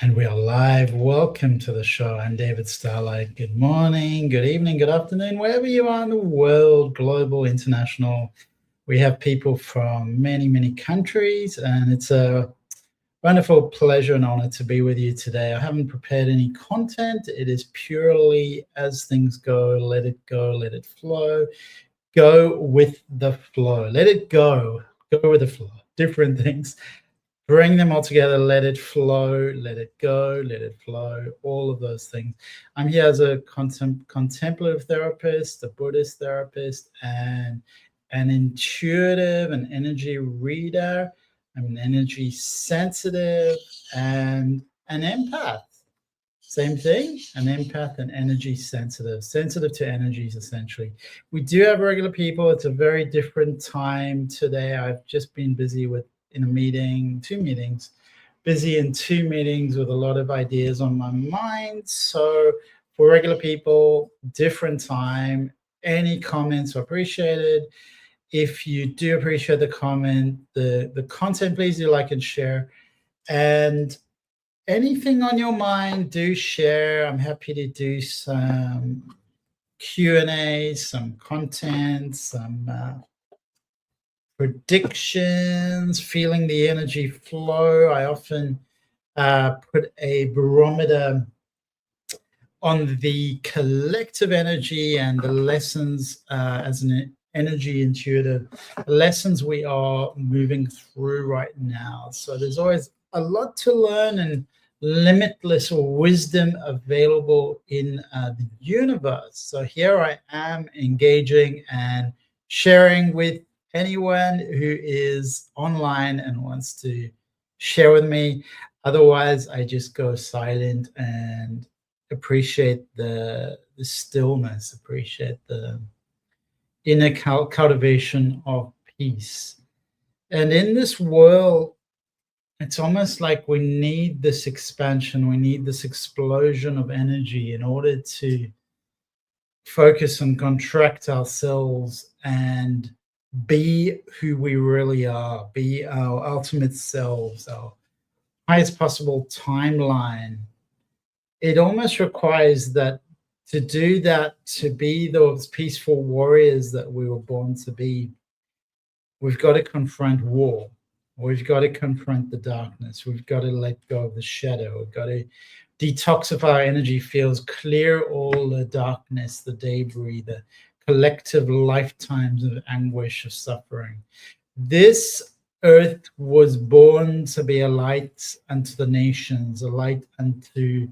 And we are live. Welcome to the show. I'm David Starlyte. Good morning, good evening, good afternoon, wherever you are in the world, global, international. We have people from many, many countries, and it's a wonderful pleasure and honor to be with you today. I haven't prepared any content. It is purely as things go, let it go, let it flow. Go with the flow. Let it go. Go with the flow. Different things. Bring them all together, let it flow, let it go, let it flow, all of those things. I'm here as a contemplative therapist, a Buddhist therapist, and an intuitive and energy reader. I'm an energy sensitive and an empath. Same thing, an empath and energy sensitive to energies, essentially. We do have regular people. It's a very different time today. I've just been busy with in a meeting, busy in two meetings with a lot of ideas on my mind. So for regular people, different time. Any comments are appreciated. If you do appreciate the comment, the content, please do like and share. And anything on your mind, do share. I'm happy to do some Q&A, some content, some predictions, feeling the energy flow. I often put a barometer on the collective energy and the lessons as an energy intuitive, lessons we are moving through right now. So there's always a lot to learn and limitless wisdom available in the universe. So here I am engaging and sharing with anyone who is online and wants to share with me. Otherwise, I just go silent and appreciate the stillness, appreciate the inner cultivation of peace. And in this world, it's almost like we need this expansion, we need this explosion of energy in order to focus and contract ourselves and be who we really are, be our ultimate selves, our highest possible timeline. It almost requires that to do that, to be those peaceful warriors that we were born to be, we've got to confront war. We've got to confront the darkness. We've got to let go of the shadow. We've got to detoxify our energy fields, clear all the darkness, the debris, the collective lifetimes of anguish, of suffering. This earth was born to be a light unto the nations, a light unto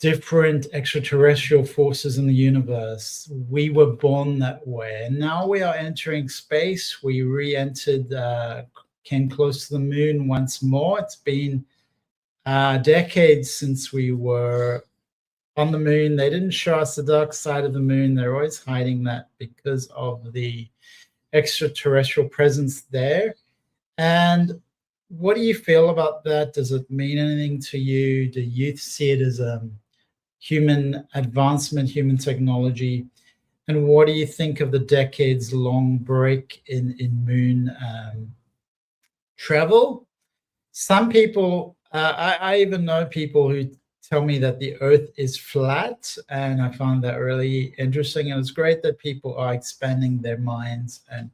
different extraterrestrial forces in the universe. We were born that way. And now we are entering space. We re-entered, came close to the moon once more. It's been decades since we were on the moon. They didn't show us the dark side of the moon. They're always hiding that because of the extraterrestrial presence there. And what do you feel about that? Does it mean anything to you? Do you see it as a human advancement, human technology? And what do you think of the decades-long break in moon travel? Some people, I even know people who tell me that the Earth is flat, and I find that really interesting. And it's great that people are expanding their minds and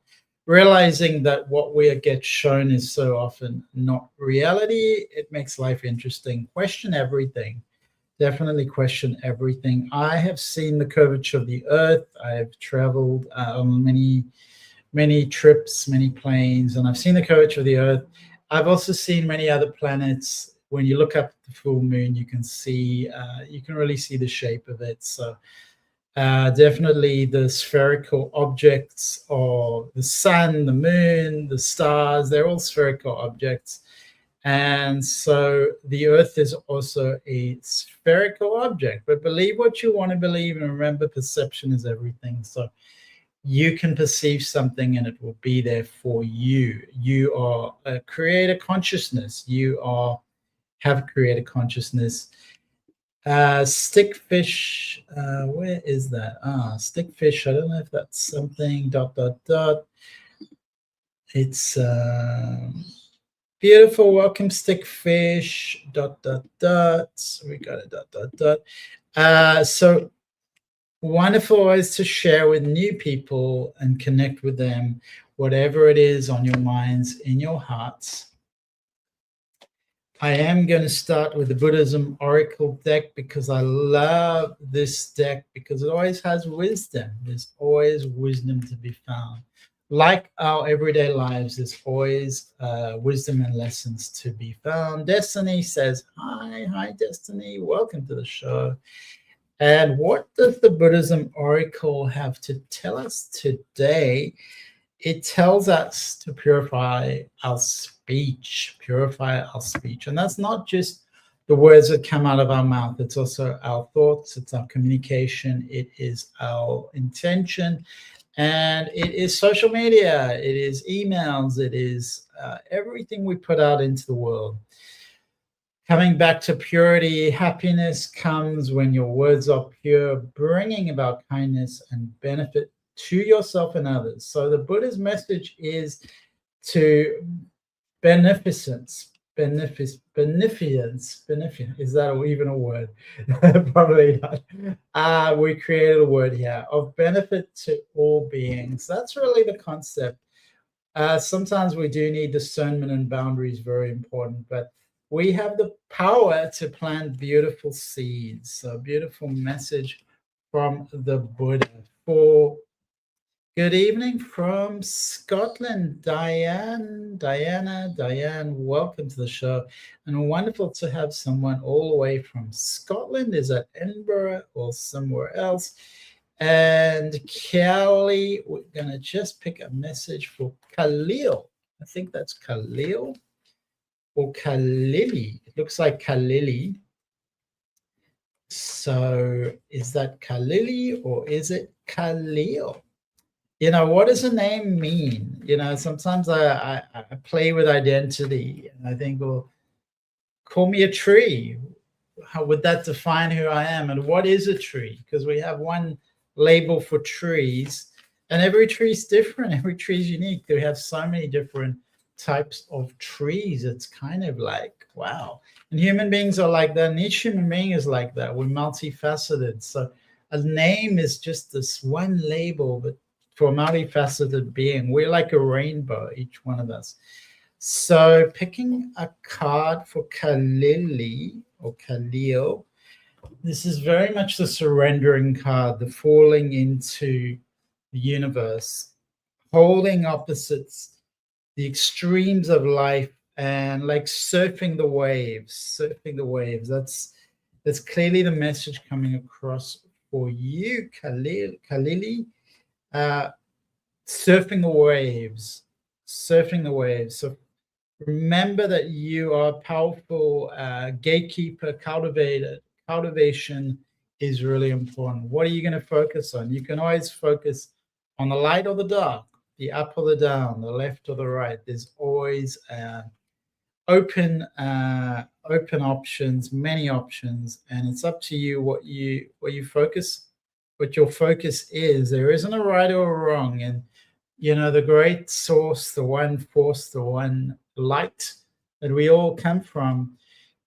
realizing that what we get shown is so often not reality. It makes life interesting. Question everything. Definitely question everything. I have seen the curvature of the Earth. I've traveled on many trips, many planes, and I've seen the curvature of the Earth. I've also seen many other planets. When you look up at the full moon, you can see, you can really see the shape of it. So definitely the spherical objects, or the sun, the moon, the stars, they're all spherical objects. And so the Earth is also a spherical object. But believe what you want to believe, and remember, perception is everything. So you can perceive something and it will be there for you. You are a creator consciousness. You have created consciousness. Stickfish, where is that? Stickfish, I don't know if that's something, ... It's Beautiful. Welcome, Stickfish. ... We got a ... So wonderful is to share with new people and connect with them, whatever it is on your minds, in your hearts. I am going to start with the Buddhism Oracle deck because I love this deck because it always has wisdom. There's always wisdom to be found. Like our everyday lives, there's always wisdom and lessons to be found. Destiny says, hi, Destiny. Welcome to the show. And what does the Buddhism Oracle have to tell us today? It tells us to purify our speech, And that's not just the words that come out of our mouth. It's also our thoughts, it's our communication, it is our intention, and it is social media, it is emails, it is everything we put out into the world. Coming back to purity, happiness comes when your words are pure, bringing about kindness and benefit to yourself and others. So the Buddha's message is to beneficence. Is that even a word? Probably not. We created a word here, of benefit to all beings. That's really the concept. Sometimes we do need discernment and boundaries, very important, but we have the power to plant beautiful seeds. So beautiful message from the Buddha. For good evening from Scotland, Diane, welcome to the show. And wonderful to have someone all the way from Scotland. Is that Edinburgh or somewhere else? And Kelly, we're going to just pick a message for Khalil. I think that's Khalil or Khalili. It looks like Khalili. So is that Khalili or is it Khalil? You know, what does a name mean? You know, sometimes I play with identity and I think, well, call me a tree. How would that define who I am? And what is a tree? Because we have one label for trees and every tree is different. Every tree is unique. We have so many different types of trees. It's kind of like, wow. And human beings are like that. And each human being is like that. We're multifaceted. So a name is just this one label, but for a multifaceted being, we're like a rainbow, each one of us. So picking a card for Khalili or Khalil, this is very much the surrendering card, the falling into the universe, holding opposites, the extremes of life, and like surfing the waves. That's clearly the message coming across for you, Khalili. Surfing the waves. So remember that you are a powerful gatekeeper, cultivation is really important. What are you going to focus on? You can always focus on the light or the dark, the up or the down, the left or the right. There's always open options, many options, and it's up to you what you focus, what your focus is. There isn't a right or a wrong. And you know, the great source, the one force, the one light that we all come from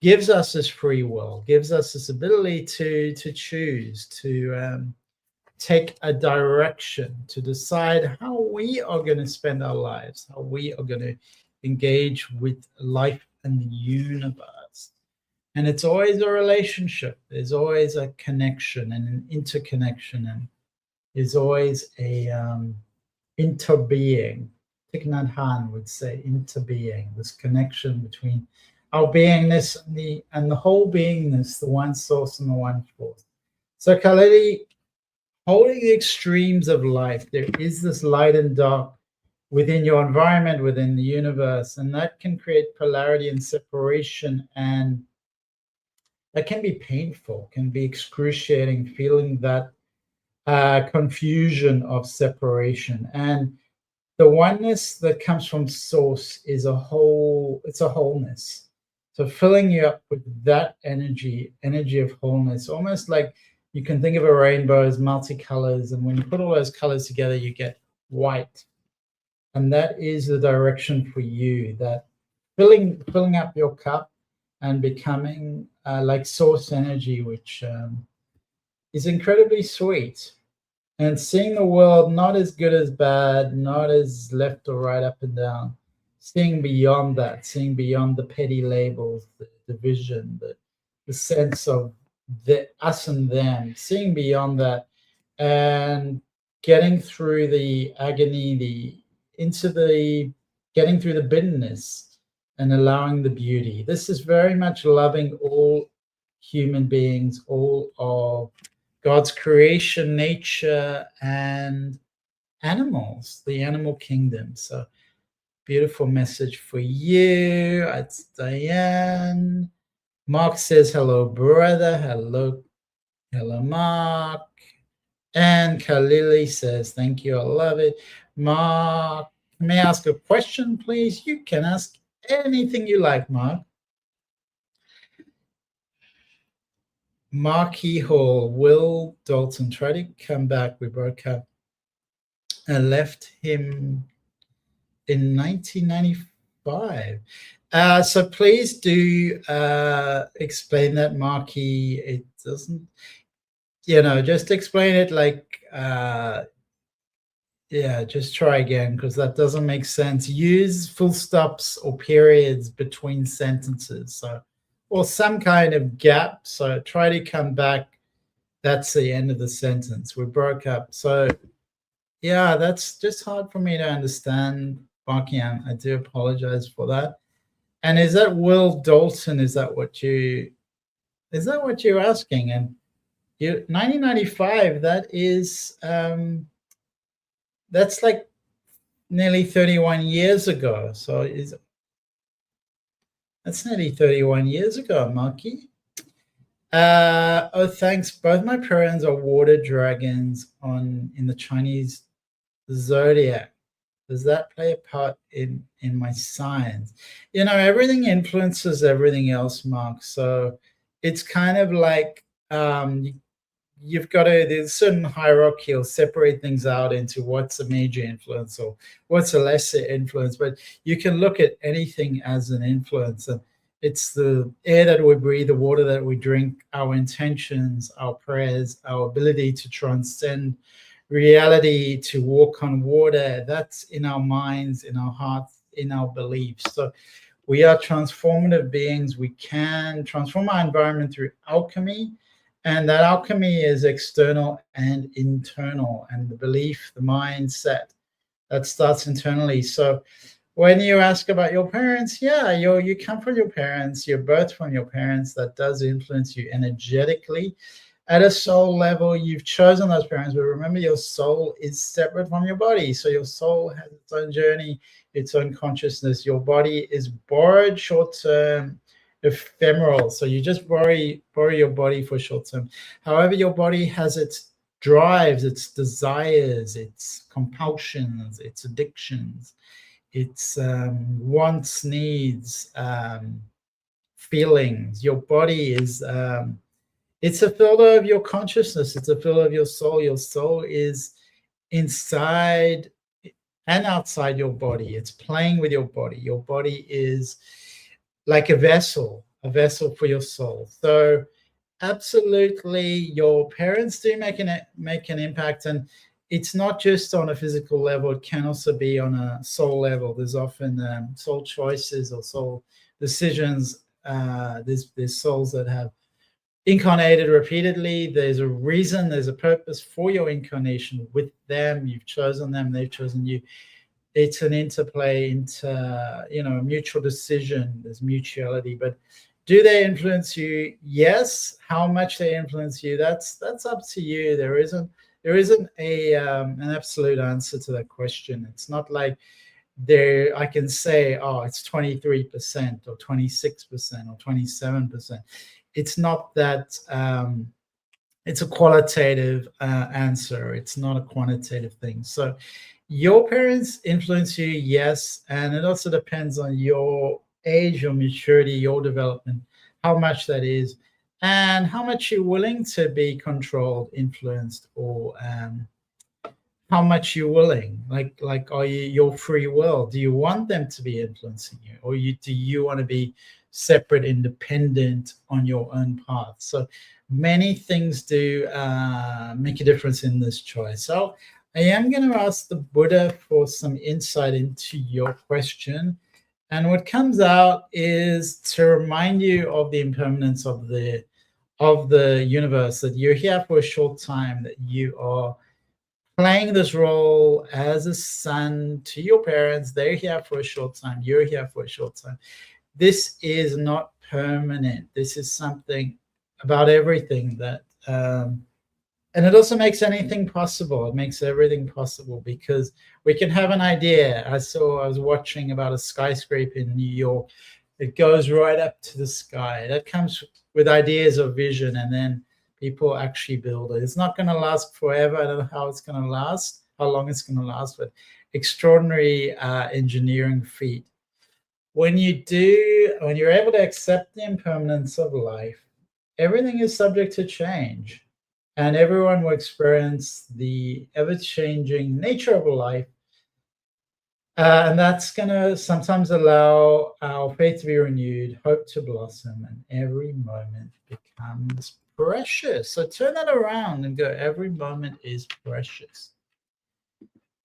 gives us this free will, gives us this ability to choose, to take a direction, to decide how we are going to spend our lives, how we are going to engage with life and the universe. And it's always a relationship. There's always a connection and an interconnection, and there's always a interbeing. Thich Nhat Hanh would say interbeing, this connection between our beingness and the whole beingness, the one source and the one force. So Khalili, holding the extremes of life, there is this light and dark within your environment, within the universe, and that can create polarity and separation, and that can be painful, can be excruciating, feeling that confusion of separation. And the oneness that comes from source is a whole, it's a wholeness. So filling you up with that energy of wholeness, almost like you can think of a rainbow as multicolors, and when you put all those colors together, you get white. And that is the direction for you, that filling up your cup and becoming like source energy, which is incredibly sweet. And seeing the world not as good as bad, not as left or right, up and down, seeing beyond that, seeing beyond the petty labels, the division, the sense of the us and them, seeing beyond that, and getting through the agony, getting through the bitterness and allowing the beauty. This is very much loving all human beings, all of God's creation, nature, and animals, the animal kingdom. So beautiful message for you. It's Diane. Mark says, hello, brother. Hello, Mark. And Khalili says, thank you. I love it. Mark, may I ask a question, please? You can ask anything you like, Mark. Marky Hall, Will Dalton, try to come back. We broke up. I left him in 1995. So please do explain that, Marky. It doesn't, just explain it like, just try again, because that doesn't make sense. Use full stops or periods between sentences. So, or some kind of gap. So try to come back. That's the end of the sentence. We broke up. So yeah, that's just hard for me to understand, Marky. I do apologize for that. And is that Will Dalton? Is that what you're asking? And 1995, that is that's like nearly 31 years ago. So that's nearly 31 years ago, Marky. Thanks. Both my parents are water dragons in the Chinese zodiac. Does that play a part in my signs? Everything influences everything else, Mark. So it's kind of like you've got to, there's certain hierarchy or separate things out into what's a major influence or what's a lesser influence. But you can look at anything as an influence. And it's the air that we breathe, the water that we drink, our intentions, our prayers, our ability to transcend reality, to walk on water. That's in our minds, in our hearts, in our beliefs. So we are transformative beings. We can transform our environment through alchemy. And that alchemy is external and internal. And the belief, the mindset, that starts internally. So when you ask about your parents, you come from your parents, you're birthed from your parents. That does influence you energetically. At a soul level, you've chosen those parents, but remember, your soul is separate from your body. So your soul has its own journey, its own consciousness. Your body is borrowed, short-term, ephemeral. So you just borrow your body for short-term. However, your body has its drives, its desires, its compulsions, its addictions, its wants, needs, feelings. Your body is it's a filter of your consciousness. It's a filter of your soul. Your soul is inside and outside your body. It's playing with your body. Your body is like a vessel for your soul. So absolutely, your parents do make an impact. And it's not just on a physical level. It can also be on a soul level. There's often soul choices or soul decisions. There's souls that have incarnated repeatedly. There's a reason, there's a purpose for your incarnation with them. You've chosen them, they've chosen you. It's an interplay, a mutual decision. There's mutuality. But do they influence you? Yes. How much they influence you, that's up to you. There isn't an absolute answer to that question. It's not like I can say, oh, it's 23% or 26% or 27%. It's not that. It's a qualitative answer. It's not a quantitative thing. So your parents influence you, yes, and it also depends on your age, your maturity, your development, how much that is, and how much you're willing to be controlled, influenced, or how much you're willing. Like are you your free will? Do you want them to be influencing you, or do you want to be separate, independent on your own path? So many things do make a difference in this choice. So I am going to ask the Buddha for some insight into your question. And what comes out is to remind you of the impermanence of the universe, that you're here for a short time, that you are playing this role as a son to your parents. They're here for a short time. You're here for a short time. This is not permanent. This is something about everything that, and it also makes anything possible. It makes everything possible, because we can have an idea. I was watching about a skyscraper in New York. It goes right up to the sky. That comes with ideas of vision, and then people actually build it. It's not going to last forever. I don't know how it's going to last, how long it's going to last, but extraordinary engineering feat. When you're able to accept the impermanence of life, everything is subject to change. And everyone will experience the ever-changing nature of life. And that's going to sometimes allow our faith to be renewed, hope to blossom, and every moment becomes precious. So turn that around and go, every moment is precious.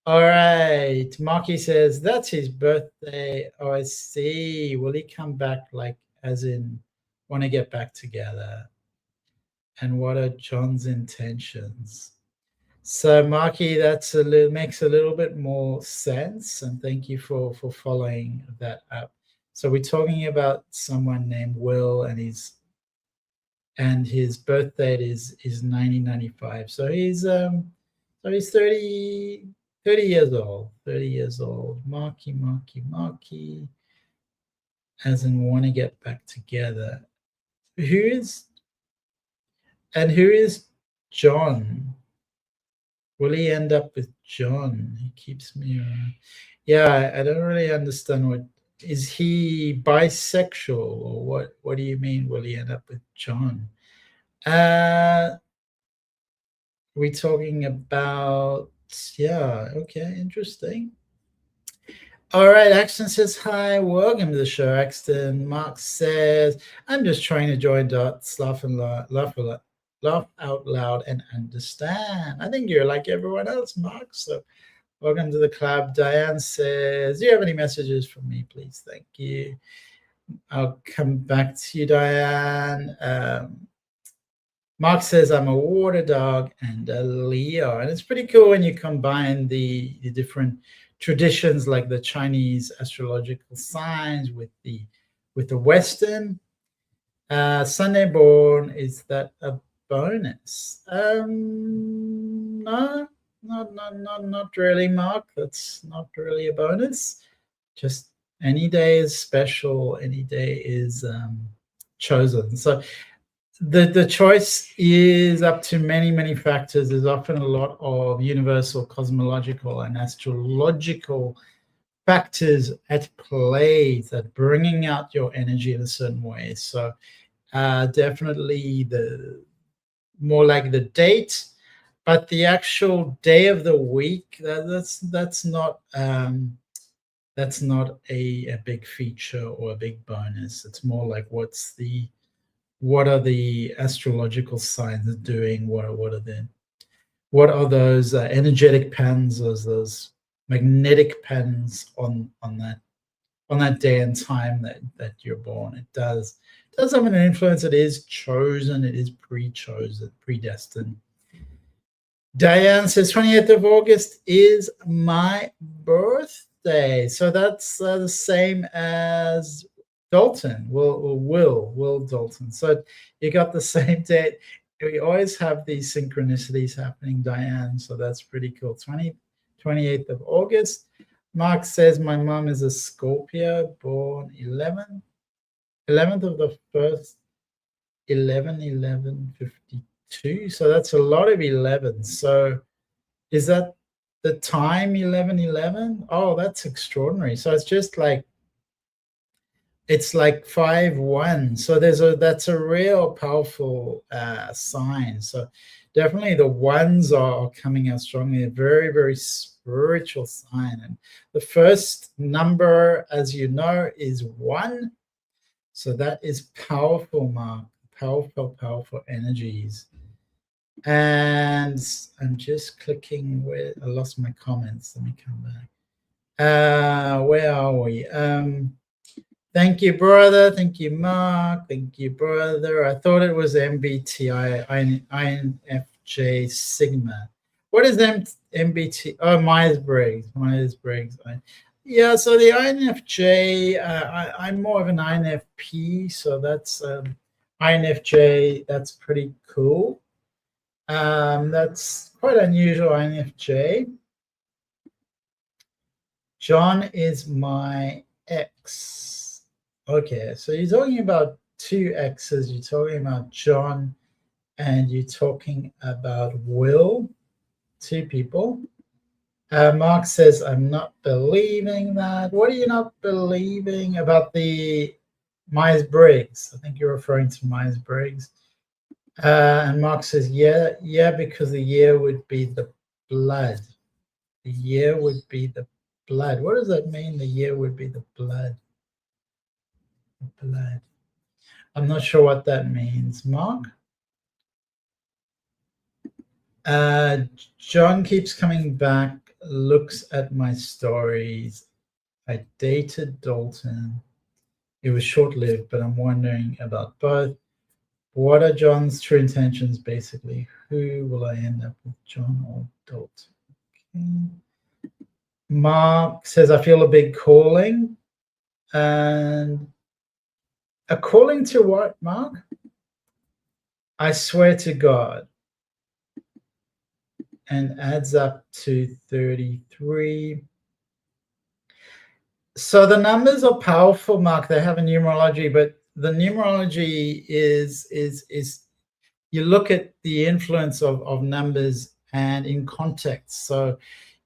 All right. Marky says, that's his birthday. Oh, I see. Will he come back, like, as in, want to get back together? And what are John's intentions? So, Marky, makes a little bit more sense, and thank you for following that up. So we're talking about someone named Will, and his birth date is 1995. So he's 30 years old. 30 years old. Marky, as in want to get back together. Who is John? Will he end up with John? He keeps me around. Yeah, I don't really understand. What is he bisexual, or what? What do you mean? Will he end up with John? We talking about? Yeah. Okay. Interesting. All right. Axton says hi. Welcome to the show, Axton. Mark says, I'm just trying to join dots, laugh out loud and understand. I think you're like everyone else, Mark. So welcome to the club. Diane says, do you have any messages for me, please? Thank you. I'll come back to you, Diane. Mark says, I'm a water dog and a Leo. And it's pretty cool when you combine the different traditions, like the Chinese astrological signs with the Western. Sunday born, is that a bonus? No, not really, Mark. That's not really a bonus. Just any day is special. Any day is chosen. So the choice is up to many factors. There's often a lot of universal, cosmological, and astrological factors at play that bringing out your energy in a certain way. So definitely the more like the date, but the actual day of the week, that's not a big feature or a big bonus. It's more like what are the astrological signs doing? What are those energetic patterns, those magnetic patterns on that day and time that you're born? It does have an influence. It is chosen. It is pre-chosen, predestined. Diane says 28th of August is my birthday. So that's the same as Dalton, Will Dalton. So you got the same date. We always have these synchronicities happening, Diane. So that's pretty cool. 28th of August. Mark says my mom is a Scorpio, born 11th of the 1st, 11/11/52. So that's a lot of 11. So is that the time 11/11? Oh, that's extraordinary. So it's just like, it's like 5/1. So that's a real powerful sign. So definitely the ones are coming out strongly. A very, very spiritual sign. And the first number, as you know, is 1. So that is powerful, Mark. Powerful, powerful energies. And I'm just clicking where I lost my comments. Let me come back. Where are we? Thank you, brother. Thank you, Mark. Thank you, brother. I thought it was MBTI, INFJ Sigma. What is MBT? Oh, Myers-Briggs. Myers-Briggs. Yeah, so the INFJ, I'm more of an INFP, so that's INFJ. That's pretty cool. That's quite unusual, INFJ. John is my ex. Okay, so you're talking about 2 exes. You're talking about John, and you're talking about Will. 2 people. Mark says, I'm not believing that. What are you not believing about the Myers-Briggs? I think you're referring to Myers-Briggs. And Mark says, yeah, because the year would be the blood. The year would be the blood. What does that mean? The year would be the blood. The blood. I'm not sure what that means. Mark? John keeps coming back, looks at my stories. I dated Dalton. It was short-lived, but I'm wondering about both. What are John's true intentions, basically? Who will I end up with, John or Dalton? Okay. Mark says, I feel a big calling. And a calling to what, Mark? I swear to God. And adds up to 33. So the numbers are powerful, Mark. They have a numerology, but the numerology is you look at the influence of numbers and in context. So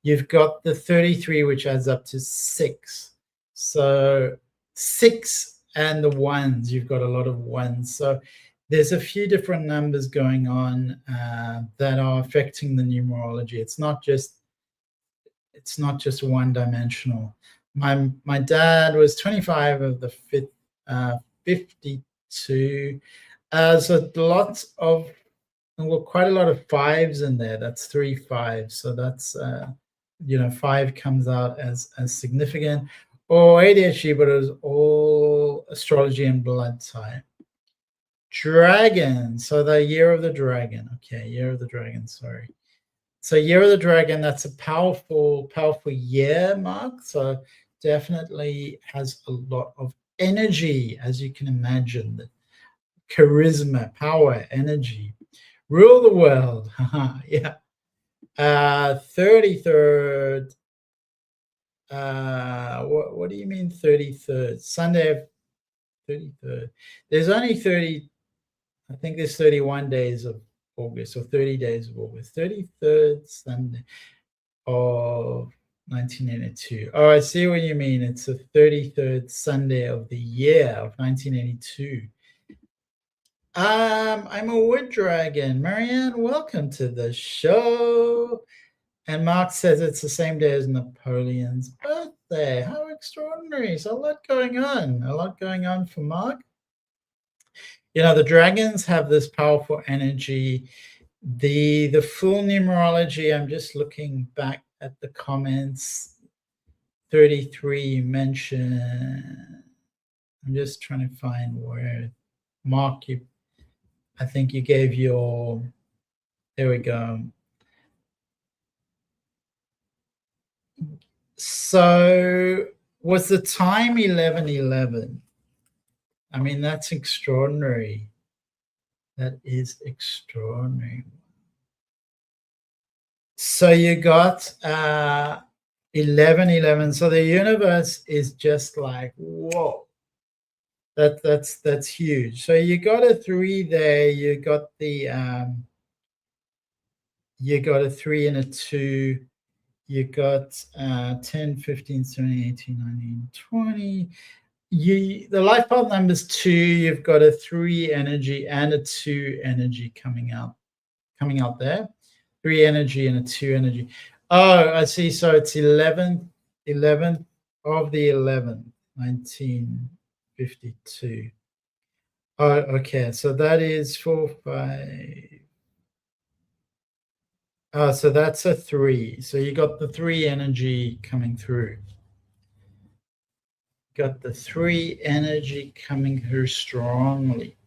you've got the 33, which adds up to 6. So 6 and the ones, you've got a lot of ones. So there's a few different numbers going on that are affecting the numerology. It's not just one dimensional. My dad was 25 of the 52. So lots of, well, quite a lot of 5s in there. That's 3 5s. So that's 5 comes out as significant. Or ADHD, but it was all astrology and blood type. Dragon. So the year of the dragon. Okay, year of the dragon. Sorry. So year of the dragon. That's a powerful, powerful year, Mark. So definitely has a lot of energy, as you can imagine. The charisma, power, energy. Rule the world. Yeah. 33rd. What do you mean 33rd? Sunday, 33rd. There's only 30. I think there's 31 days of August, or 30 days of August. 33rd Sunday of 1982. Oh, I see what you mean. It's the 33rd Sunday of the year of 1982. I'm a wood dragon. Marianne, welcome to the show. And Mark says it's the same day as Napoleon's birthday. How extraordinary. So a lot going on. A lot going on for Mark. The dragons have this powerful energy. The full numerology, I'm just looking back at the comments. 33 you mentioned. I'm just trying to find where, Mark, I think you gave your, there we go. So was the time 11:11? I mean, that's extraordinary. That is extraordinary. So you got 11:11. So the universe is just like, whoa. That's huge. So you got a 3 there. You got the you got a 3 and a 2. You got 10, 15, 17, 18, 19, 20. The life path number is 2. You've got a 3 energy and a 2 energy coming out. coming out there. 3 energy and a 2 energy. Oh, I see. So it's 11th of the 11th, 1952. Oh, okay. So that is 4, 5. Oh, so that's a 3. So you got the 3 energy coming through. Got the 3 energy coming through strongly.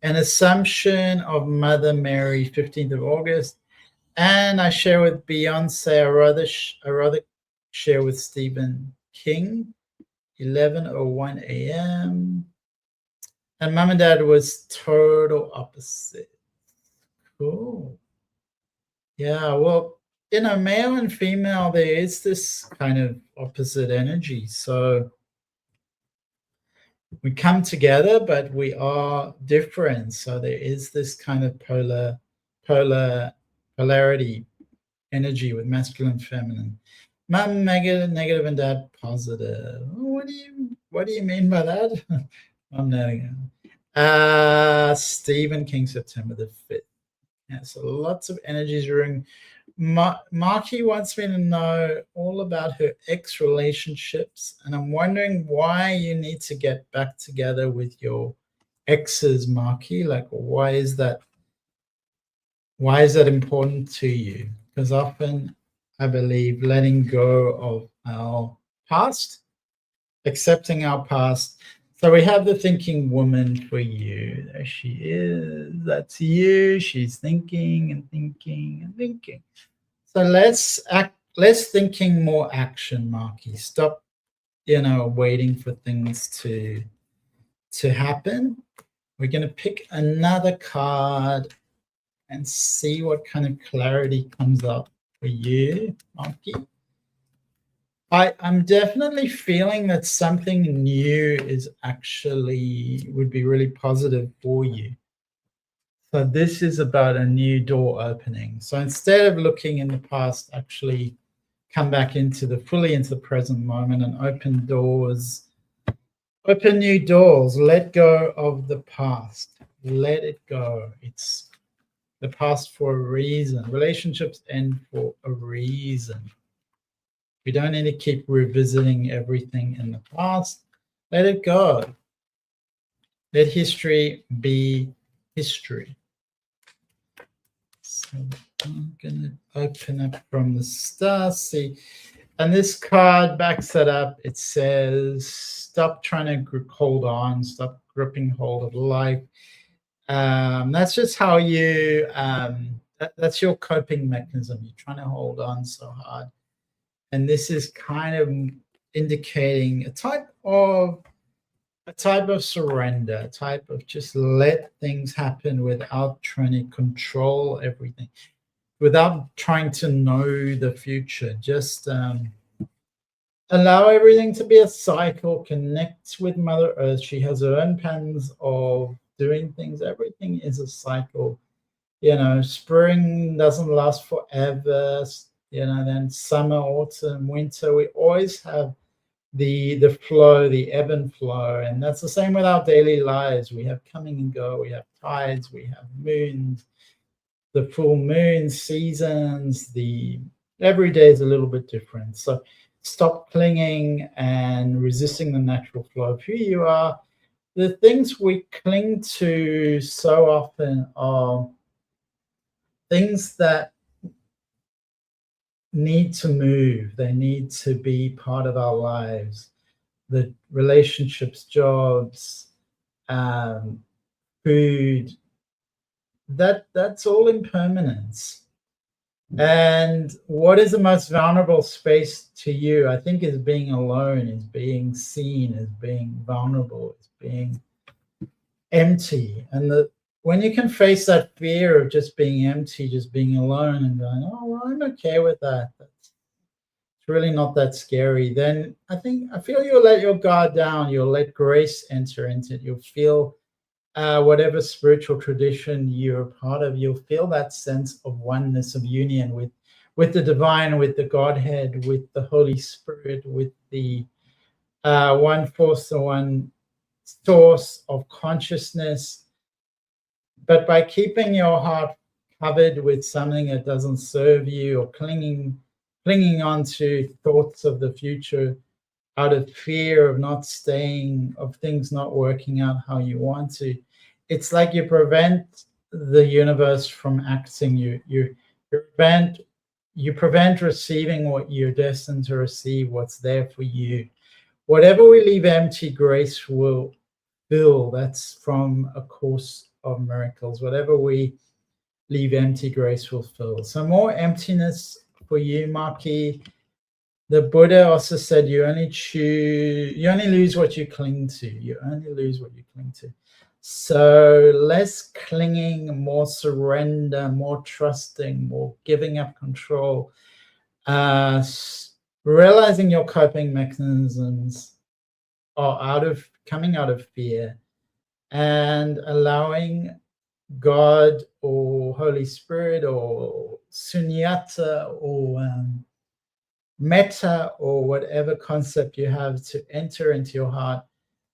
An assumption of Mother Mary, 15th of August. And I share with Beyonce. I rather share with Stephen King, 11:01 a.m. And Mom and Dad was total opposite. Cool. Yeah, well, male and female, there is this kind of opposite energy. So we come together, but we are different. So there is this kind of polarity energy with masculine, feminine. Mom negative and dad positive. What do you mean by that? I'm negative. Stephen King, September the 5th. Yeah, so lots of energies during. Marky wants me to know all about her ex relationships, and I'm wondering why you need to get back together with your exes, Marky. Like, why is that important to you? Because often I believe letting go of our past, accepting our past. So we have the thinking woman for you. There she is. That's you. She's thinking and thinking and thinking. So let's thinking more action, Marky. Stop, waiting for things to happen. We're going to pick another card and see what kind of clarity comes up for you, Marky. I'm definitely feeling that something new would be really positive for you. So this is about a new door opening. So instead of looking in the past, actually come back fully into the present moment and open new doors. Let go of the past. Let it go. It's the past for a reason. Relationships end for a reason. We don't need to keep revisiting everything in the past. Let it go. Let history be history. So I'm going to open up from the start. See, and this card backs it up. It says, stop trying to hold on. Stop gripping hold of life. That's just how you, that's your coping mechanism. You're trying to hold on so hard. And this is kind of indicating a type of surrender, a type of just let things happen without trying to control everything, without trying to know the future. Just allow everything to be a cycle. Connect with Mother Earth. She has her own patterns of doing things. Everything is a cycle. Spring doesn't last forever. Then summer, autumn, winter, we always have the flow, the ebb and flow. And that's the same with our daily lives. We have coming and go, we have tides, we have moons, the full moon, seasons, every day is a little bit different. So stop clinging and resisting the natural flow of who you are. The things we cling to so often are things that need to move. They need to be part of our lives. The relationships, jobs, food, that's all impermanence. And what is the most vulnerable space to you? I think is being alone, is being seen, is being vulnerable, is being empty. And when you can face that fear of just being empty, just being alone and going, oh, well, I'm okay with that. It's really not that scary. Then I feel you'll let your guard down. You'll let grace enter into it. You'll feel whatever spiritual tradition you're a part of, you'll feel that sense of oneness, of union with the divine, with the Godhead, with the Holy Spirit, with the one force, the one source of consciousness. But by keeping your heart covered with something that doesn't serve you, or clinging on to thoughts of the future out of fear of not staying, of things not working out how you want to, it's like you prevent the universe from acting. You prevent receiving what you're destined to receive, what's there for you. Whatever we leave empty, grace will fill. That's from A Course of Miracles. Whatever we leave empty, grace will fill. So more emptiness for you, Maki. The Buddha also said you only lose what you cling to. You only lose what you cling to. So less clinging, more surrender, more trusting, more giving up control. Realizing your coping mechanisms are coming out of fear, and allowing God or Holy Spirit or sunyata or metta or whatever concept you have to enter into your heart,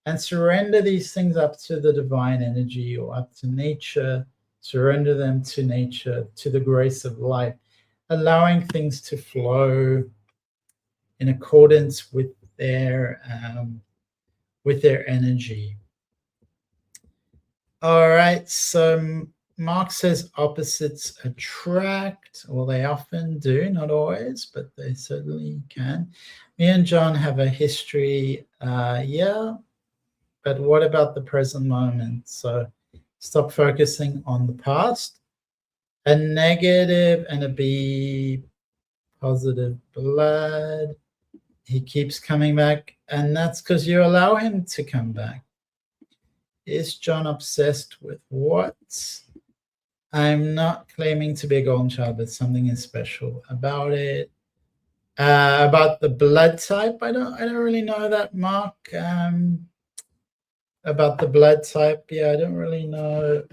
and surrender these things up to the divine energy or up to nature. Surrender them to nature, to the grace of life, allowing things to flow in accordance with their energy. All right, so Mark says opposites attract. Well, they often do, not always, but they certainly can. Me and John have a history, yeah, but what about the present moment? So stop focusing on the past. A negative and a B positive blood. He keeps coming back, and that's because you allow him to come back. Is John obsessed with what? I'm not claiming to be a golden child, but something is special about it. About the blood type, I don't really know that, Mark. About the blood type, yeah, I don't really know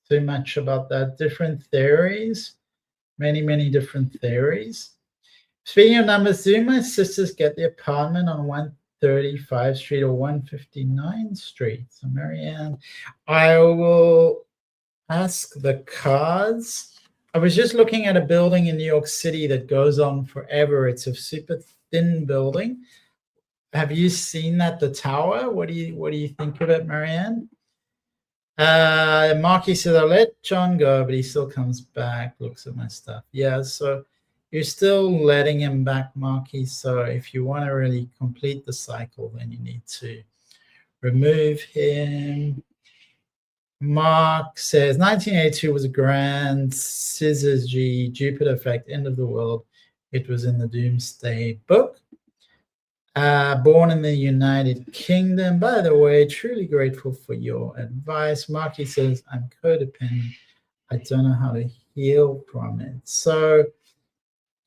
too much about that. Different theories, many different theories. Speaking of numbers, do my sisters get the apartment on 135 Street or 159 Street? So Marianne, I will ask the cards. I was just looking at a building in New York City that goes on forever. It's a super thin building. Have you seen that, the tower? What do you think of it, Marianne? Marky said, I'll let John go, but he still comes back, looks at my stuff. Yeah, so you're still letting him back, Marky. So if you want to really complete the cycle, then you need to remove him. Mark says 1982 was a grand scissors G Jupiter effect, end of the world. It was in the Doomsday Book. Born in the United Kingdom. By the way, truly grateful for your advice. Marky says, I'm codependent. I don't know how to heal from it. So,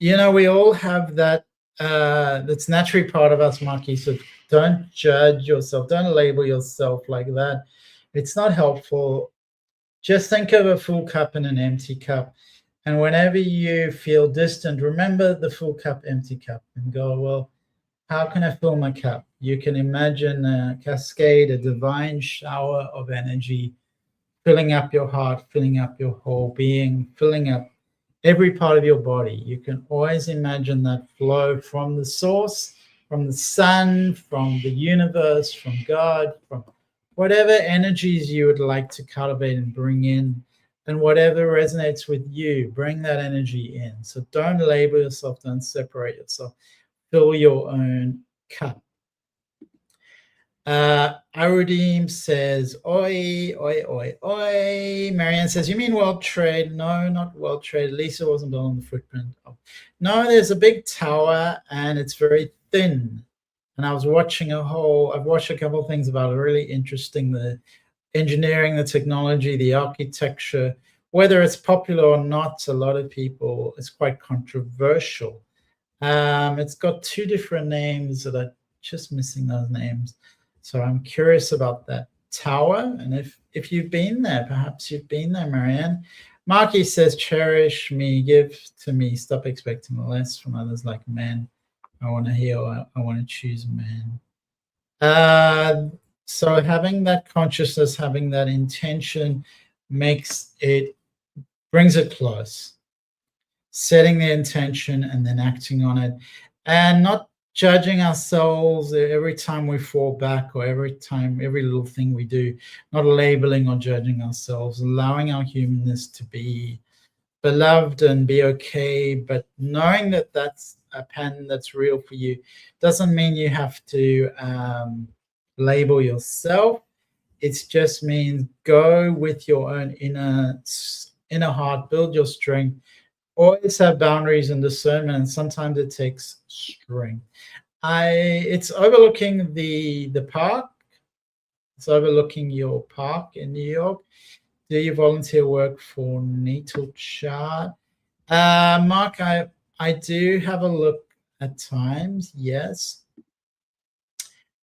we all have that. That's naturally part of us, Marky. So don't judge yourself. Don't label yourself like that. It's not helpful. Just think of a full cup and an empty cup. And whenever you feel distant, remember the full cup, empty cup, and go, well, how can I fill my cup? You can imagine a cascade, a divine shower of energy filling up your heart, filling up your whole being, filling up every part of your body. You can always imagine that flow from the source, from the sun, from the universe, from God, from whatever energies you would like to cultivate and bring in, and whatever resonates with you, bring that energy in. So don't label yourself, don't separate yourself. Fill your own cup. Arudim says, oi, oi, oi, oi. Marianne says, you mean World Trade? No, not World Trade. Lisa wasn't built on the footprint. No, there's a big tower and it's very thin. And I've watched a couple of things about it, really interesting, the engineering, the technology, the architecture. Whether it's popular or not, a lot of people, it's quite controversial. It's got two different names that are just missing those names. So I'm curious about that tower. And if you've been there, perhaps you've been there, Marianne. Marky says, cherish me, give to me, stop expecting less from others like men. I want to heal, I want to choose men. So having that consciousness, having that intention, brings it close, setting the intention and then acting on it, and not judging ourselves every time we fall back or every little thing we do, not labeling or judging ourselves, allowing our humanness to be beloved and be okay, but knowing that that's a pattern that's real for you doesn't mean you have to label yourself. It just means go with your own inner heart, build your strength, always have boundaries and discernment, and sometimes it takes strength. It's overlooking the park. It's overlooking your park in New York. Do you volunteer work for natal chart? Mark, I do have a look at times, yes.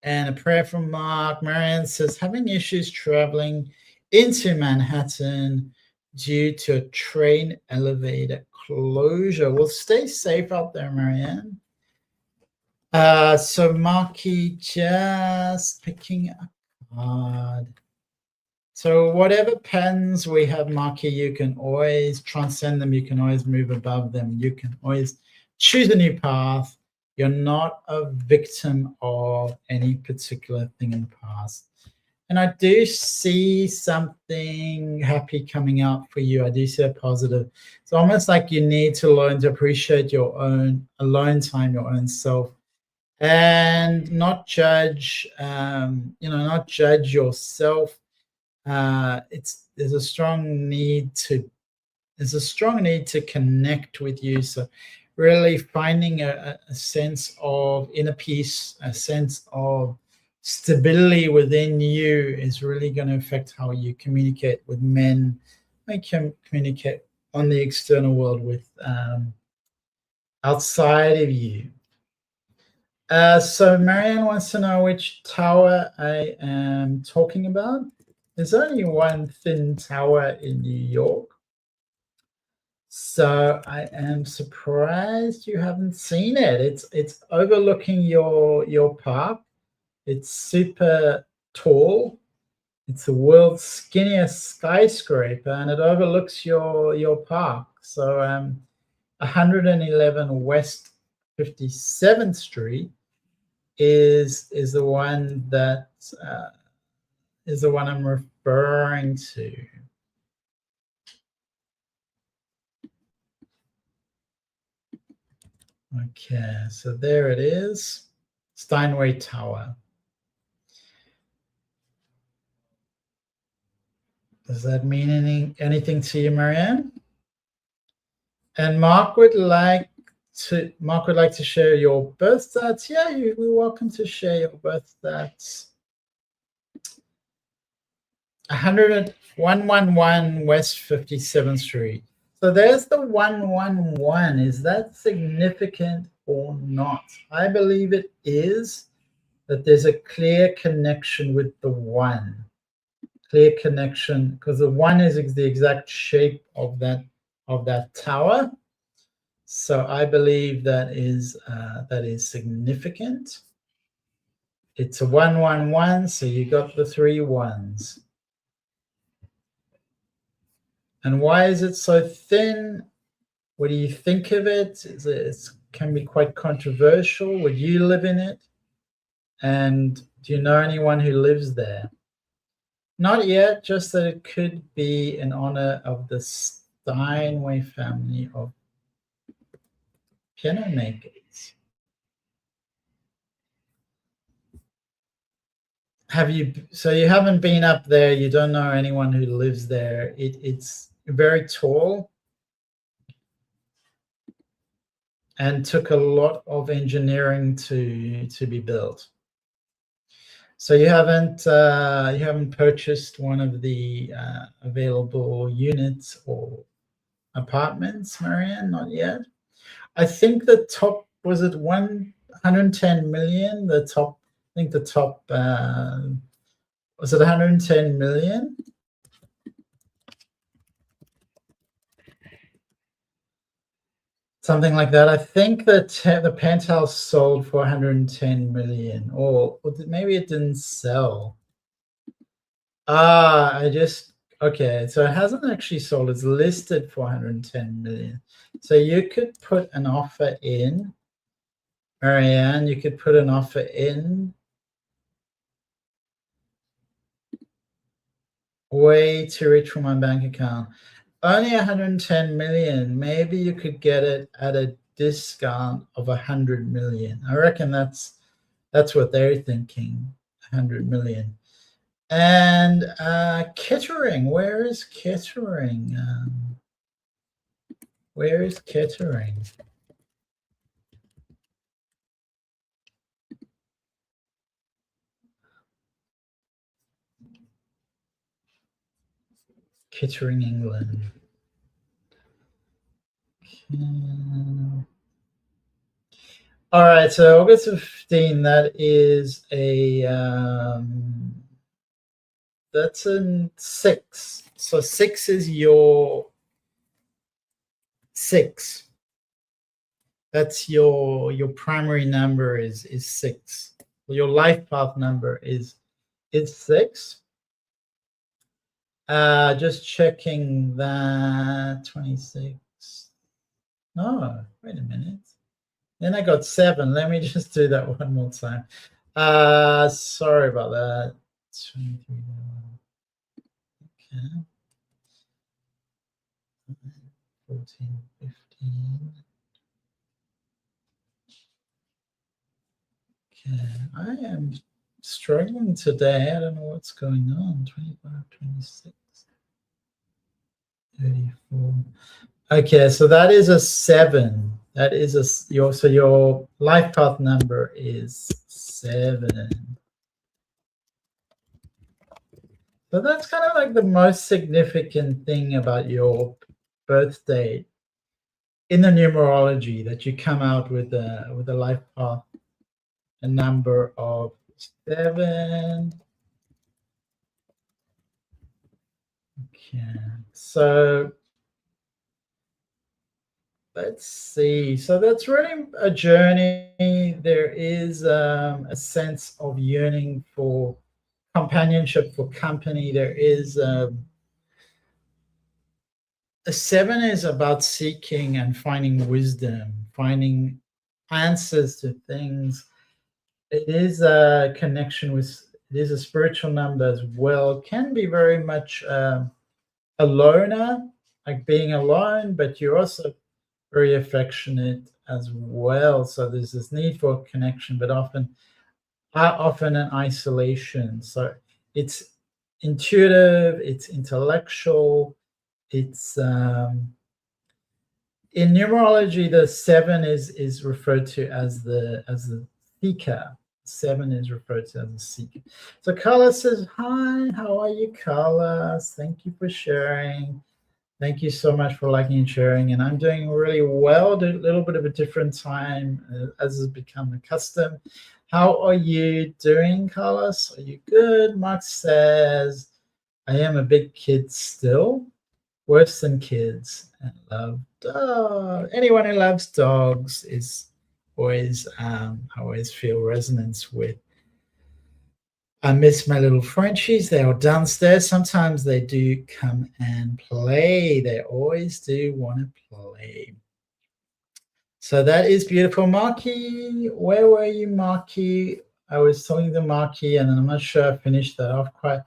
And a prayer from Mark. Marianne says, having issues traveling into Manhattan due to a train elevator closure. Well, stay safe out there, Marianne. So Marky, just picking a card. So whatever pens we have, Marky, you can always transcend them. You can always move above them. You can always choose a new path. You're not a victim of any particular thing in the past. And I do see something happy coming out for you. I do see a positive. It's almost like you need to learn to appreciate your own alone time, your own self, and not judge, not judge yourself. There's a strong need to connect with you. So really finding a sense of inner peace, a sense of stability within you is really going to affect how you communicate with men, and communicate on the external world with outside of you. So Marianne wants to know which tower I am talking about. There's only one thin tower in New York. So I am surprised you haven't seen it. It's overlooking your park. It's super tall. It's the world's skinniest skyscraper, and it overlooks your park. So 111 West 57th Street is the one that is the one I'm referring to. Okay, so there it is, Steinway Tower. Does that mean anything to you, Marianne? And Mark would like to share your birth stats. Yeah, you're welcome to share your birth stats. 111 West 57th Street. So there's the 111. Is that significant or not? I believe it is, that there's a clear connection with the one. Clear connection, because the one is the exact shape of that tower. So I believe that is significant. It's a 111, so you got the 3 ones. And why is it so thin? What do you think of it? It can be quite controversial. Would you live in it? And do you know anyone who lives there? Not yet, just that it could be in honor of the Steinway family of piano makers. So you haven't been up there, you don't know anyone who lives there. It's very tall and took a lot of engineering to be built. So you haven't purchased one of the available units or apartments, Marianne? Not yet. I think the top, was it 110 million? The top, I think the top, was it 110 million? Something like that. I think that the penthouse sold for 110 million, or maybe it didn't sell. I Okay, so it hasn't actually sold. It's listed for 110 million. So you could put an offer in, Marianne. You could put an offer in. Way too rich for my bank account. Only 110 million. Maybe you could get it at a discount of 100 million. I reckon that's what they're thinking. 100 million. And Kettering, where is Kettering? Where is Kettering? Kettering, England. All right, so August 15, that is a that's a 6. So 6 is your 6. That's your primary number is 6. Your life path number is 6. Just checking that 26. No, wait a minute. Then I got 7. Let me just do that one more time. Sorry about that. 23. Okay. 14, 15. Okay, I am struggling today. I don't know what's going on. 25, 26, 34. Okay, so that is a 7. That is your life path number is 7. So that's kind of like the most significant thing about your birth date in the numerology, that you come out with a life path, a number of 7. Okay, so let's see. So that's really a journey. There is a sense of yearning for companionship, for company. There is a 7 is about seeking and finding wisdom, finding answers to things. It is a connection with, it is a spiritual number as well. It can be very much a loner, like being alone, but you're also very affectionate as well. So there's this need for connection, but often an isolation. So it's intuitive, it's intellectual, it's in numerology, the 7 is referred to as the seeker. 7 is referred to as a seeker. So Carla says, hi, how are you, Carla? Thank you for sharing. Thank you so much for liking and sharing. And I'm doing really well, a little bit of a different time as has become a custom. How are you doing, Carlos? Are you good? Mark says, I am a big kid still, worse than kids, and love dogs. Anyone who loves dogs is always, I always feel resonance with. I miss my little Frenchies. They are downstairs. Sometimes they do come and play. They always do want to play. So that is beautiful. Marky, where were you, Marky? I was talking to Marky, and I'm not sure I finished that off quite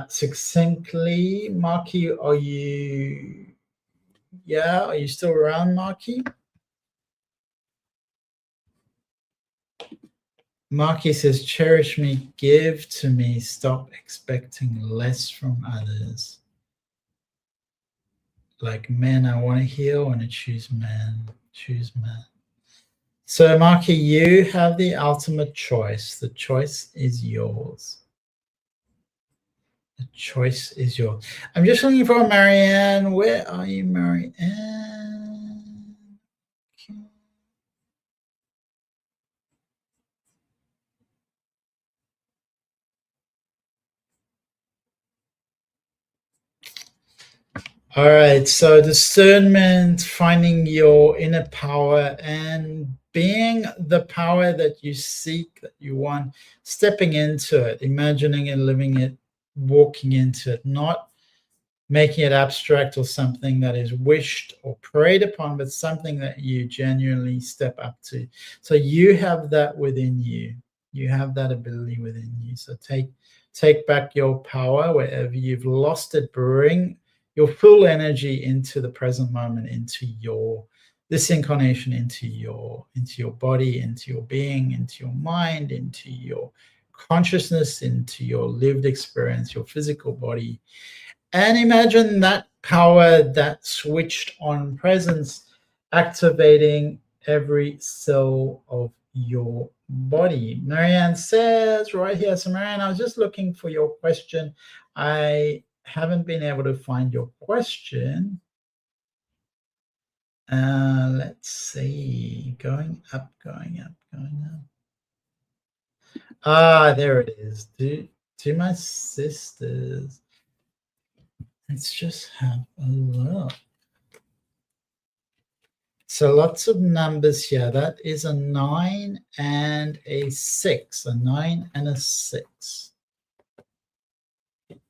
succinctly. Marky, are you still around, Marky? Marky says, cherish me, give to me, stop expecting less from others. Like men, I want to heal, I want to choose man. So Marky, you have the ultimate choice. The choice is yours. The choice is yours. I'm just looking for Marianne. Where are you, Marianne? Okay. All right, so discernment, finding your inner power and being the power that you seek, that you want, stepping into it, imagining and living it, walking into it, not making it abstract or something that is wished or preyed upon, but something that you genuinely step up to. So you have that within you. You have that ability within you. So take back your power wherever you've lost it. Bring your full energy into the present moment, into this incarnation, into your body, into your being, into your mind, into your consciousness, into your lived experience, your physical body. And imagine that power, that switched on presence, activating every cell of your body. Marianne says right here, so Marianne, I was just looking for your question. I haven't been able to find your question. Let's see, going up, going up, going up. Ah, there it is. To my sisters. Let's just have a look. So lots of numbers here. That is a 9 and a 6. A 9 and a 6. Okay,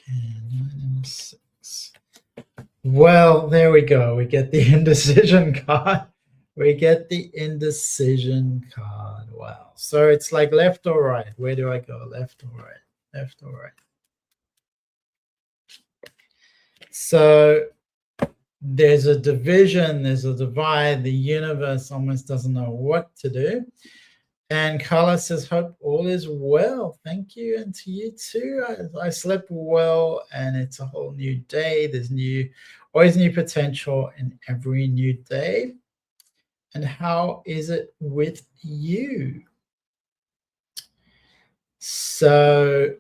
9 and a 6. Well, there we go. We get the indecision card. We get the indecision card. Wow. So it's like left or right. Where do I go? Left or right? Left or right? So there's a division, there's a divide. The universe almost doesn't know what to do. And Carla says, hope all is well. Thank you. And to you too. I slept well, and it's a whole new day. There's always new potential in every new day. And how is it with you? So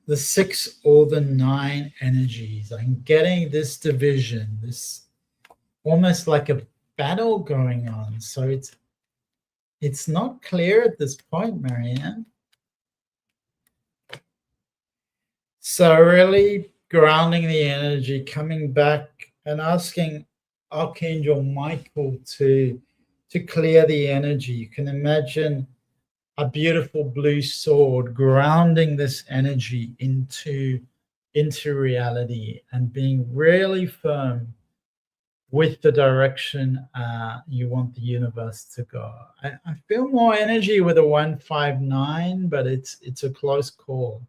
the 6 or the 9 energies, I'm getting this division, this almost like a battle going on. So it's not clear at this point, Marianne. So really grounding the energy, coming back and asking Archangel Michael to clear the energy. You can imagine a beautiful blue sword grounding this energy into reality and being really firm with the direction you want the universe to go. I feel more energy with a 159, but it's a close call.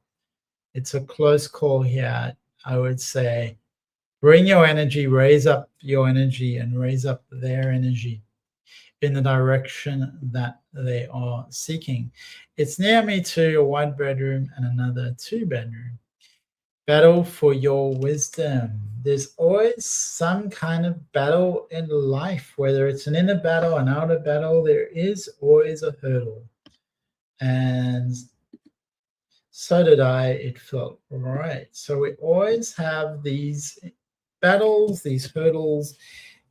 It's a close call here. I would say bring your energy, raise up your energy, and raise up their energy in the direction that they are seeking. It's near me too, a 1-bedroom and another 2-bedroom. Battle for your wisdom. There's always some kind of battle in life, whether it's an inner battle, an outer battle, there is always a hurdle. And so did I, it felt right. So we always have these battles, these hurdles,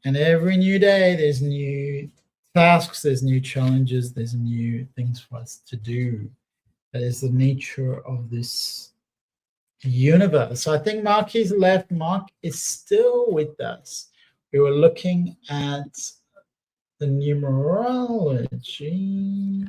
and every new day there's new tasks, there's new challenges, there's new things for us to do. That is the nature of this universe. So I think Marky's left. Mark is still with us. We were looking at the numerology.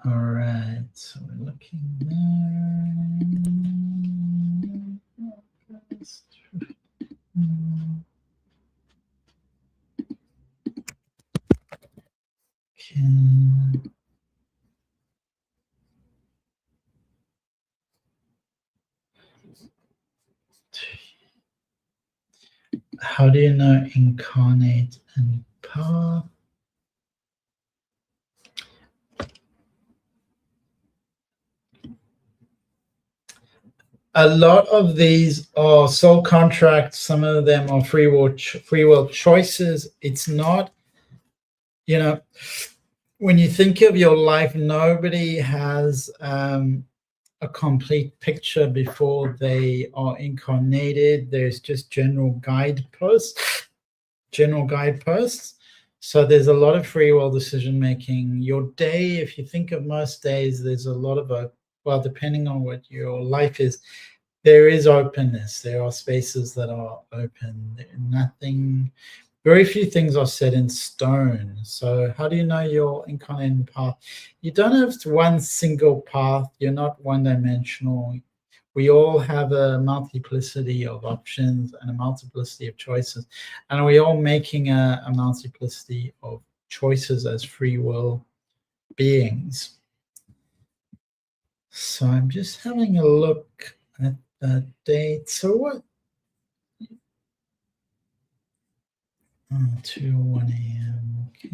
All right, so we're looking there. How do you know incarnate and power? A lot of these are soul contracts. Some of them are free will choices. It's not, when you think of your life, nobody has a complete picture before they are incarnated. There's just general guideposts. So there's a lot of free will decision making. Your day, if you think of most days, there's a lot of well, depending on what your life is, there is openness. There are spaces that are open. Nothing, very few things are set in stone. So how do you know your incarnating path? You don't have one single path. You're not one-dimensional. We all have a multiplicity of options and a multiplicity of choices. And we're all making a multiplicity of choices as free will beings. So I'm just having a look at the date. So what? 2 1 a.m. Okay.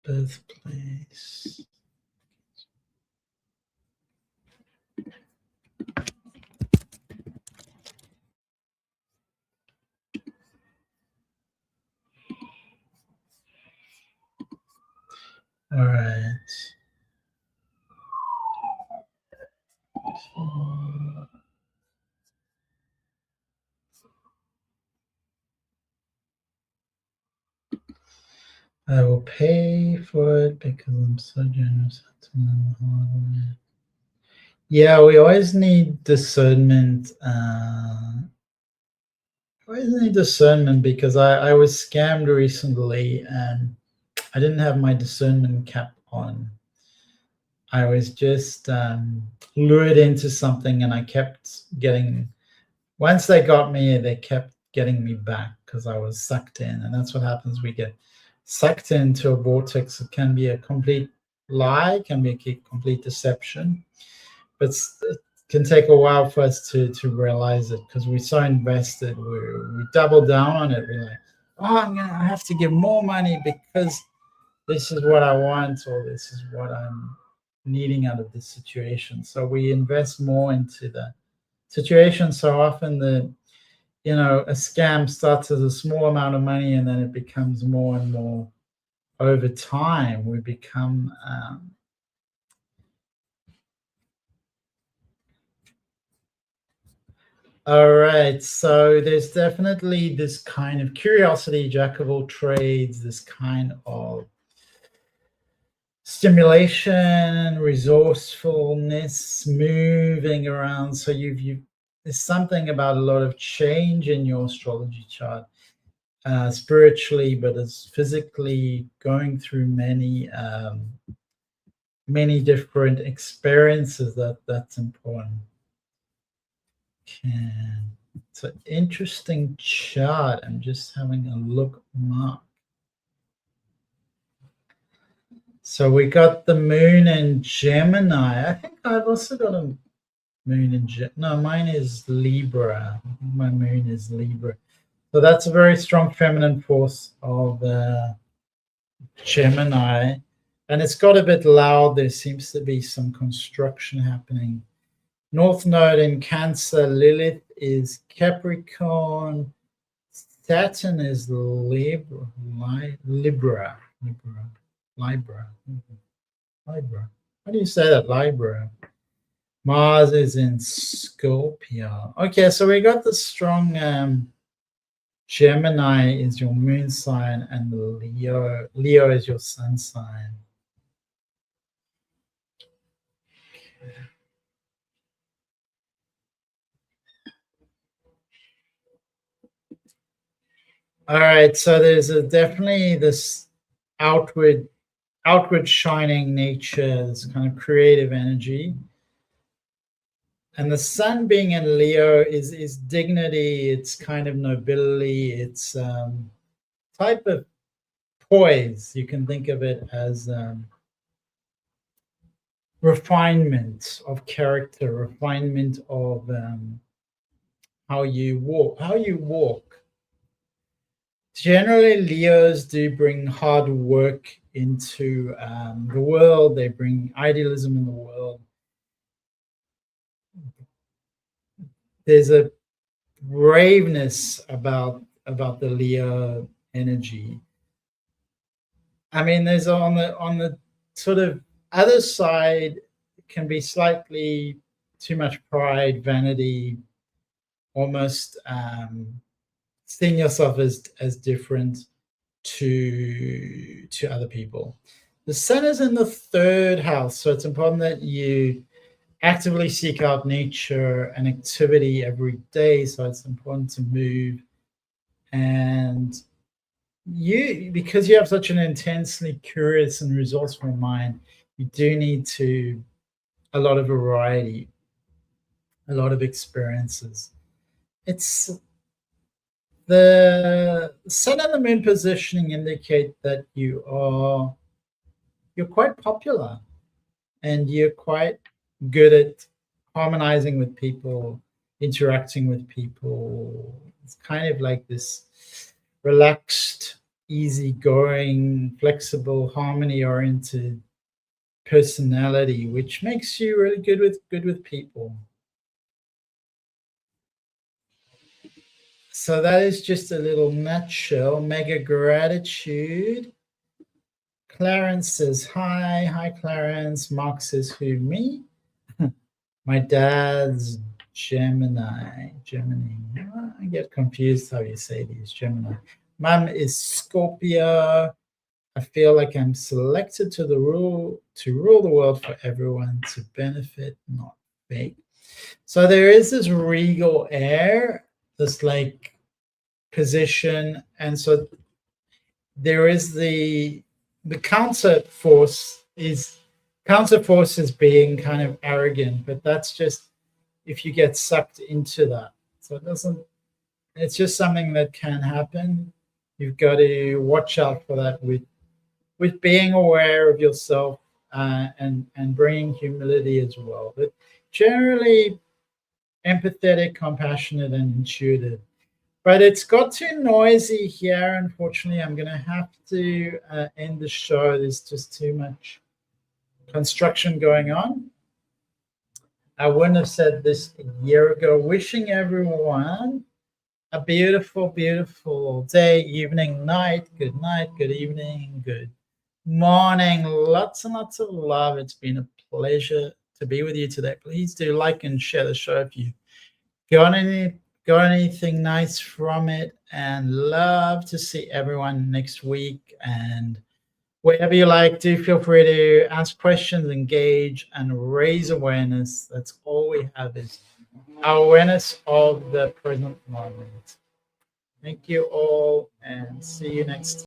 Birthplace. All right. I will pay for it because I'm so generous. Yeah, we always need discernment. Because I was scammed recently and I didn't have my discernment cap on. I was just lured into something, and I kept getting. Once they got me, they kept getting me back because I was sucked in, and that's what happens. We get sucked into a vortex. It can be a complete lie, can be a complete deception, but it can take a while for us to realize it because we're so invested. We double down on it. We're like, oh, I have to give more money because this is what I want, or this is what I'm needing out of this situation. So we invest more into the situation. So often a scam starts as a small amount of money, and then it becomes more and more over time. We become all right. So there's definitely this kind of curiosity, jack of all trades, this kind of stimulation, resourcefulness, moving around. So there's something about a lot of change in your astrology chart, spiritually, but as physically going through many different experiences. That's important. Okay. It's an interesting chart. I'm just having a look mark. So we got the moon in Gemini. I think I've also got a moon in no, mine is Libra. My moon is Libra. So that's a very strong feminine force of Gemini. And it's got a bit loud. There seems to be some construction happening. North Node in Cancer. Lilith is Capricorn. Saturn is Libra. How do you say that? Libra. Mars is in Scorpio. Okay, so we got the strong Gemini is your moon sign, and Leo is your sun sign. All right, so there's definitely this outward shining nature, this kind of creative energy. And the sun being in Leo is dignity, it's kind of nobility, it's type of poise. You can think of it as refinement of character, refinement of how you walk. Generally, Leos do bring hard work into the world. They bring idealism in the world. There's a braveness about the Leo energy. I mean, there's on the sort of other side can be slightly too much pride, vanity, almost seeing yourself as different to other people. The sun is in the third house, so it's important that you actively seek out nature and activity every day. So it's important to move. And because you have such an intensely curious and resourceful mind, you do need a lot of variety, a lot of experiences. It's the sun and the moon positioning indicate that you're quite popular and you're quite good at harmonizing with people, interacting with people. It's kind of like this relaxed, easygoing, flexible, harmony-oriented personality, which makes you really good with people. So that is just a little nutshell. Mega gratitude. Clarence says hi. Hi, Clarence. Mark says who, me? My dad's Gemini. I get confused how you say these, Gemini. Mom is Scorpio. I feel like I'm selected to rule the world for everyone to benefit, not fake. So there is this regal air, this like position, and so there is the counter force is being kind of arrogant, but that's just if you get sucked into that. So it's just something that can happen. You've got to watch out for that with being aware of yourself and bringing humility as well. But generally empathetic, compassionate, and intuitive. But it's got too noisy here. Unfortunately, I'm going to have to end the show. There's just too much construction going on. I wouldn't have said this a year ago. Wishing everyone a beautiful, beautiful day, evening, night, good evening, good morning. Lots and lots of love. It's been a pleasure to be with you today. Please do like and share the show if you got anything nice from it, and love to see everyone next week. And wherever you like, do feel free to ask questions, engage, and raise awareness. That's all we have is awareness of the present moment. Thank you all, and see you next time.